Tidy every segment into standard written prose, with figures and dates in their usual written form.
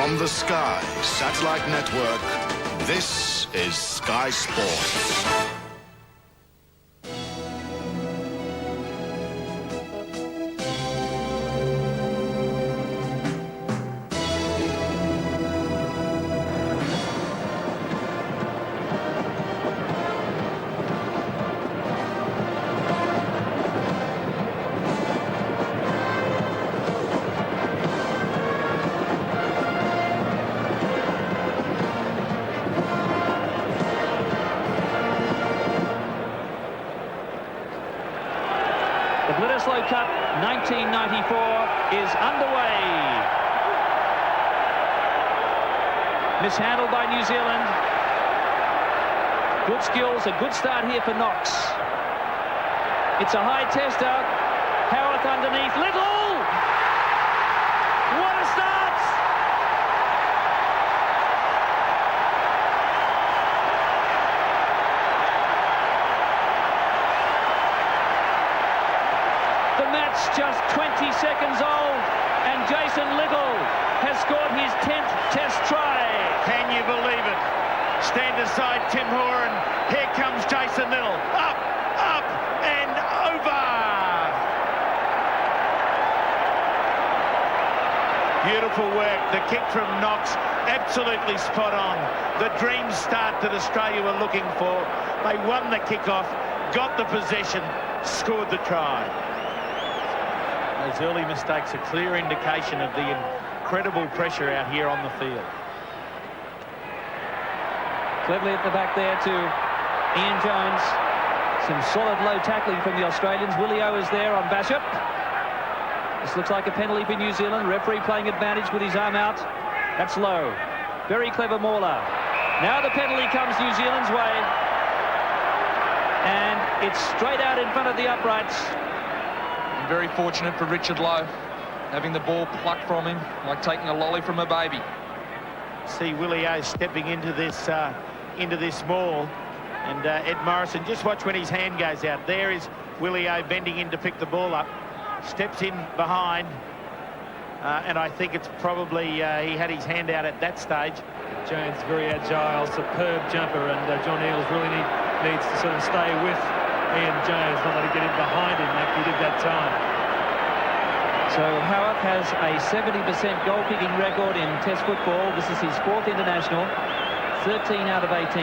From the Sky Satellite Network, this is Sky Sports. The Bledisloe Cup 1994 is underway. Mishandled by New Zealand. Good skills, a good start here for Knox. It's a high tester. Howarth underneath. Little! What a start! The match just 20 seconds old, and Jason Little has scored his 10th Test try. Can you believe it? Stand aside, Tim Hoare, and here comes Jason Little. Up, up, and over. Beautiful work. The kick from Knox, absolutely spot on. The dream start that Australia were looking for. They won the kickoff, got the possession, scored the try. Those early mistakes are a clear indication of the incredible pressure out here on the field. Cleverly at the back there to Ian Jones. Some solid low tackling from the Australians. Willie O is there on Bishop. This looks like a penalty for New Zealand. Referee playing advantage with his arm out. That's low. Very clever mauler. Now the penalty comes New Zealand's way. And it's straight out in front of the uprights. Very fortunate for Richard Lowe, having the ball plucked from him like taking a lolly from a baby. See Willie O stepping into this maul, and Ed Morrison, just watch when his hand goes out. There is Willie O bending in to pick the ball up, steps in behind, and I think it's probably he had his hand out at that stage. Jones very agile, superb jumper, and John Eales really needs to sort of stay with Ian Jones, not let him get in behind him like he did that time. So Howarth has a 70% goal-kicking record in Test football. This is his 4th international, 13 out of 18.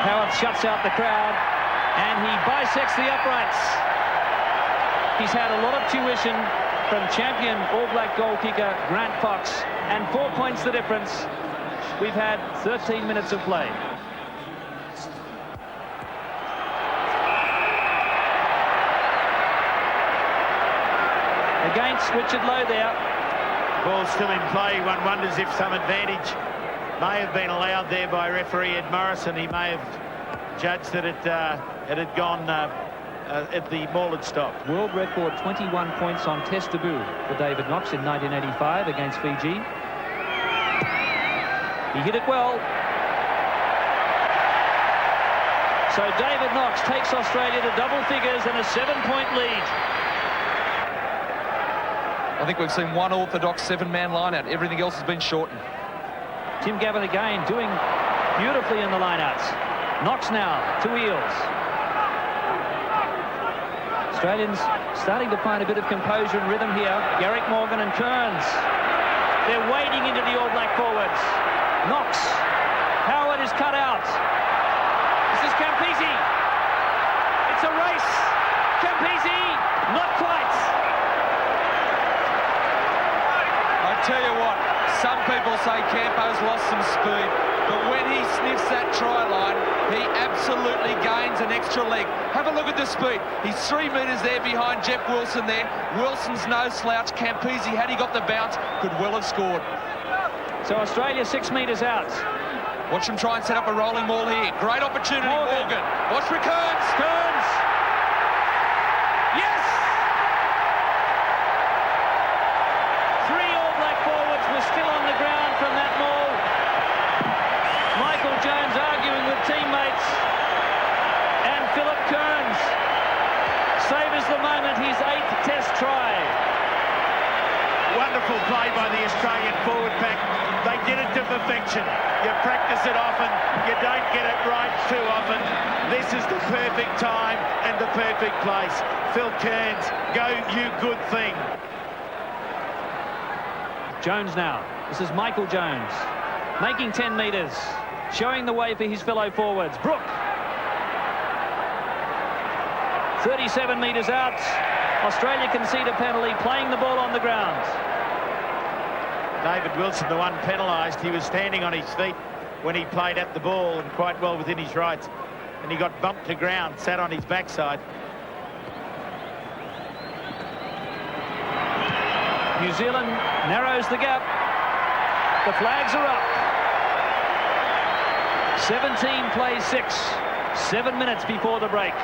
Howarth shuts out the crowd, and he bisects the uprights. He's had a lot of tuition from champion All Black goal kicker Grant Fox, and 4 points the difference. We've had 13 minutes of play. Against Richard Lowe there. Ball still in play. One wonders if some advantage may have been allowed there by referee Ed Morrison. He may have judged that it had gone at the maul had stopped. World record 21 points on Test debut for David Knox in 1985 against Fiji. He hit it well. So David Knox takes Australia to double figures and a 7-point lead. I think we've seen one orthodox 7-man line-out. Everything else has been shortened. Tim Gavin again doing beautifully in the line-outs. Knox now to Eales. Australians starting to find a bit of composure and rhythm here. Garrick Morgan and Kearns. They're wading into the All Black forwards. Knox. Howard is cut out. This is Campese. It's a race. Campese, not quite. I tell you what, some people say Campo's lost some speed, but when he sniffs that try line, he absolutely gains an extra leg. Have a look at the speed. He's 3 metres there behind Jeff Wilson there. Wilson's no slouch. Campese, had he got the bounce, could well have scored. So Australia 6 metres out. Watch him try and set up a rolling maul here. Great opportunity, Morgan. Watch for Kearns. Kearns. Yes! 3 All Black forwards were still on the ground from that maul. Michael Jones arguing with teammates. And Philip Beautiful play by the Australian forward pack. They did it to perfection. You practice it often, you don't get it right too often. This is the perfect time and the perfect place. Phil Kearns, go you good thing. Jones now. This is Michael Jones, making 10 metres, showing the way for his fellow forwards. Brook. 37 metres out. Australia concede a penalty, playing the ball on the ground. David Wilson, the one penalised, he was standing on his feet when he played at the ball and quite well within his rights. And he got bumped to ground, sat on his backside. New Zealand narrows the gap. The flags are up. 17 plays 6. 7 minutes before the break.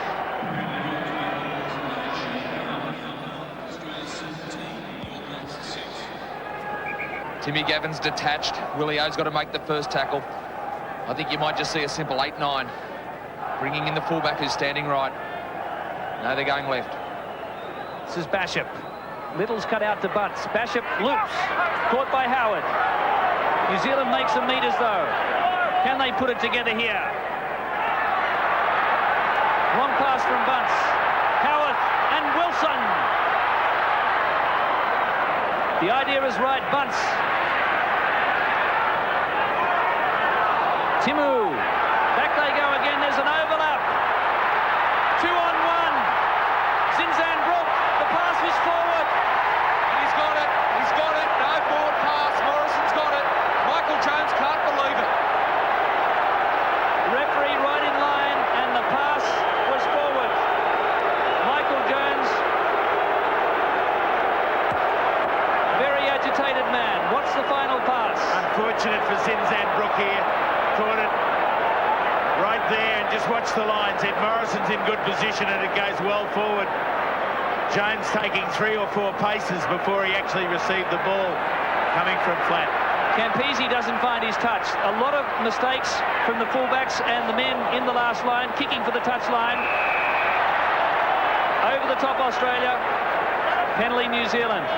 Timmy Gavin's detached. Willie O's got to make the first tackle. I think you might just see a simple 8-9. Bringing in the fullback who's standing right. No, they're going left. This is Bashop. Little's cut out to Butts. Bashop loops. Caught by Howard. New Zealand makes some metres though. Can they put it together here? Long pass from Butts. Howard and Wilson. The idea is right. Butts. Timu. Back they go again. There's an overlap. 2-on-1. Zinzan Brook. The pass was forward. And he's got it. He's got it. No forward pass. Morrison's got it. Michael Jones can't believe it. Referee right in line, and the pass was forward. Michael Jones. Very agitated man. What's the final pass? Unfortunate for Zinzan Brook here. Caught it right there and just watch the lines. Ed Morrison's in good position and it goes well forward. Jones taking 3 or 4 paces before he actually received the ball coming from flat. Campese doesn't find his touch. A lot of mistakes from the fullbacks and the men in the last line, kicking for the touch line. Over the top Australia. Penalty New Zealand.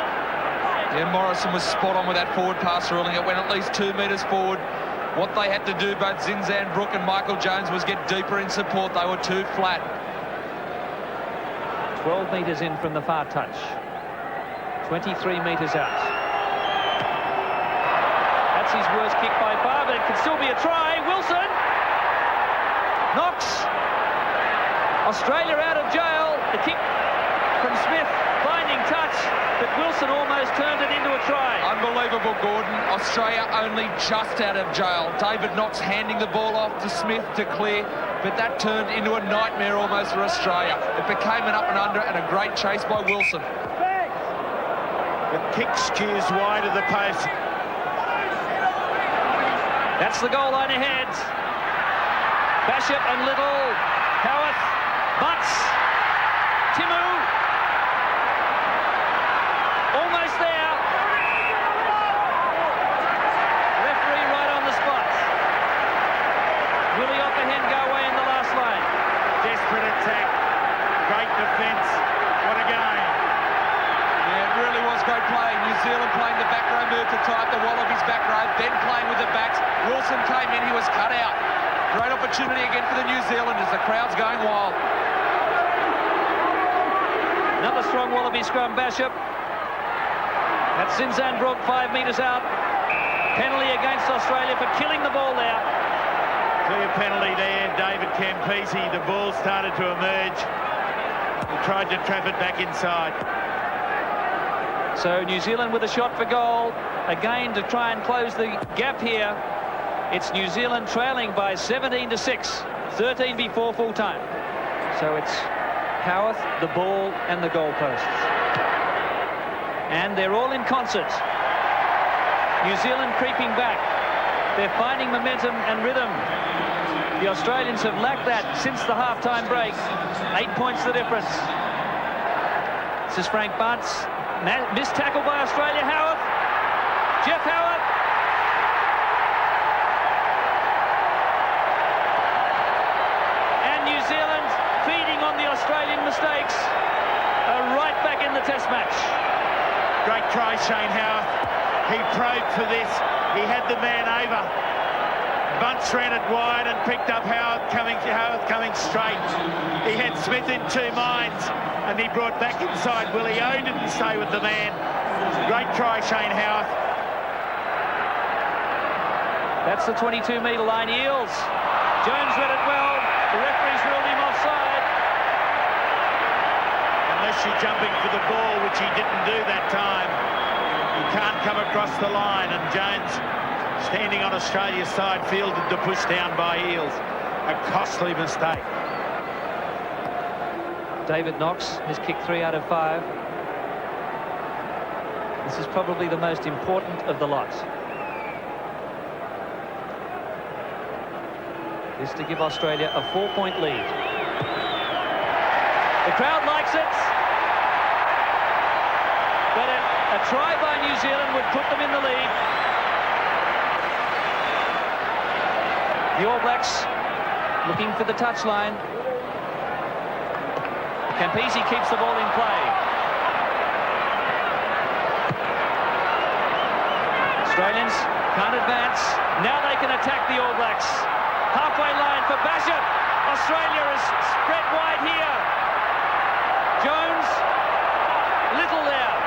Yeah, Morrison was spot on with that forward pass ruling. It went at least 2 metres forward. What they had to do, both Zinzan Brook and Michael Jones, was get deeper in support. They were too flat. 12 metres in from the far touch. 23 metres out. That's his worst kick by far, but it could still be a try. Wilson. Knox. Australia out of jail. The kick from Smith, finding touch, but Wilson almost turned it into a try. Unbelievable, Gordon. Australia only just out of jail. David Knox handing the ball off to Smith to clear, but that turned into a nightmare almost for Australia. It became an up and under and a great chase by Wilson. The kick skews wide of the post. That's the goal line ahead. Bashop and Little. Howarth. Butts. Timu. Almost there. Referee right on the spot. Willie Opperhen go away in the last line. Desperate attack. Great defence. What a game. Yeah, it really was great play. New Zealand playing the back row move to tie up the Wallabies back row, then playing with the backs. Wilson came in, he was cut out. Great opportunity again for the New Zealanders. The crowd's going wild. Another strong Wallaby scrum. Bashop. That's Zinzan Brook, 5 metres out. Penalty against Australia for killing the ball there. Clear penalty there, David Campese. The ball started to emerge. He tried to trap it back inside. So New Zealand with a shot for goal. Again to try and close the gap here. It's New Zealand trailing by 17-6. 13 before full time. So it's Howarth, the ball and the goalposts. And they're all in concert. New Zealand creeping back. They're finding momentum and rhythm. The Australians have lacked that since the half-time break. 8 points the difference. This is Frank Bunce. Missed tackle by Australia. Howarth. Jeff Howarth. And New Zealand, feeding on the Australian mistakes, are right back in the Test match. Great try, Shane Howarth. He probed for this. He had the man over. Bunce ran it wide and picked up Howarth coming straight. He had Smith in two minds and he brought back inside Willie O. Didn't stay with the man. Great try, Shane Howarth. That's the 22-metre line. Eels. Jones read it well. The referee's ruled him offside. Unless you're jumping for the ball, which he didn't do that time, you can't come across the line. And Jones, standing on Australia's side, fielded the push down by Eels. A costly mistake. David Knox has kicked 3 out of 5. This is probably the most important of the lot. This to give Australia a 4-point lead. The crowd likes it. But a try by New Zealand would put them in the lead. The All Blacks looking for the touchline. Campese keeps the ball in play. Australians can't advance. Now they can attack the All Blacks. Halfway line for Basham. Australia is spread wide here. Jones, little there.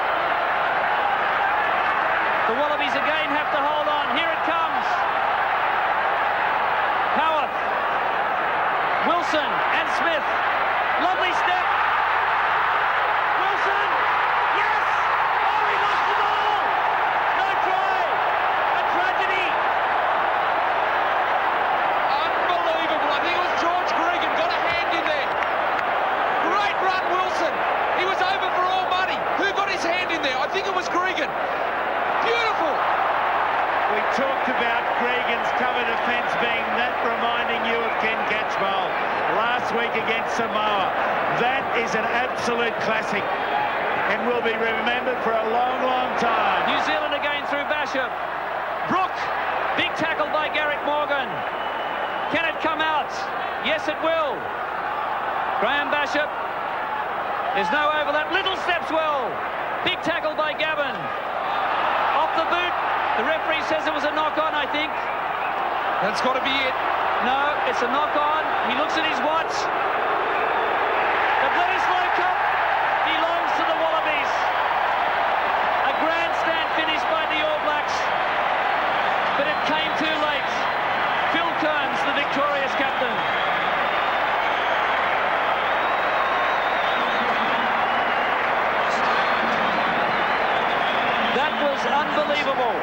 The Wallabies again have to hold on. Here it comes. Howarth, Wilson and Smith. Lovely step. Wilson. Yes. Oh, he lost the ball. No try. A tragedy. Unbelievable. I think it was George Gregan got a hand in there. Great run, Wilson. He was over for all money. Who got his hand in there? I think it was Gregan. Beautiful. We talked about Gregan's cover defence being that, reminding you of Ken Catchpole last week against Samoa. That is an absolute classic and will be remembered for a long, long time. New Zealand again through Basham. Brooke, big tackle by Garrick Morgan. Can it come out? Yes, it will. Graham Basham. There's no overlap. Little steps well. Big tackle by Gavin. Off the boot. The referee says it was a knock-on, I think. That's got to be it. No, it's a knock-on. He looks at his watch. The Bledisloe Cup belongs to the Wallabies. A grandstand finish by the All Blacks. But it came too late. Phil Kearns, the victorious captain. That was unbelievable.